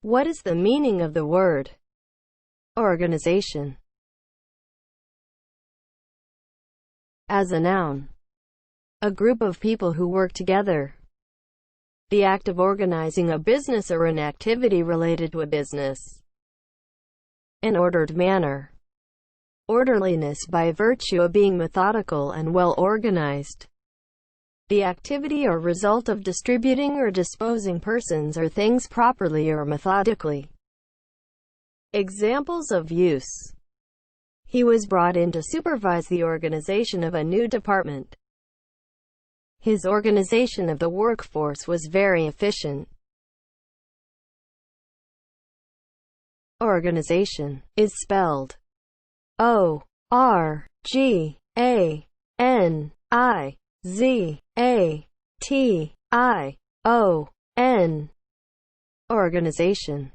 What is the meaning of the word organization? As a noun, a group of people who work together. The act of organizing a business or an activity related to a business. An ordered manner. Orderliness by virtue of being methodical and well organized. The activity or result of distributing or disposing persons or things properly or methodically. Examples of use. He was brought in to supervise the organization of a new department. His organization of the workforce was very efficient. Organization is spelled O-R-G-A-N-I-Z-A-T-I-O-N. Organization.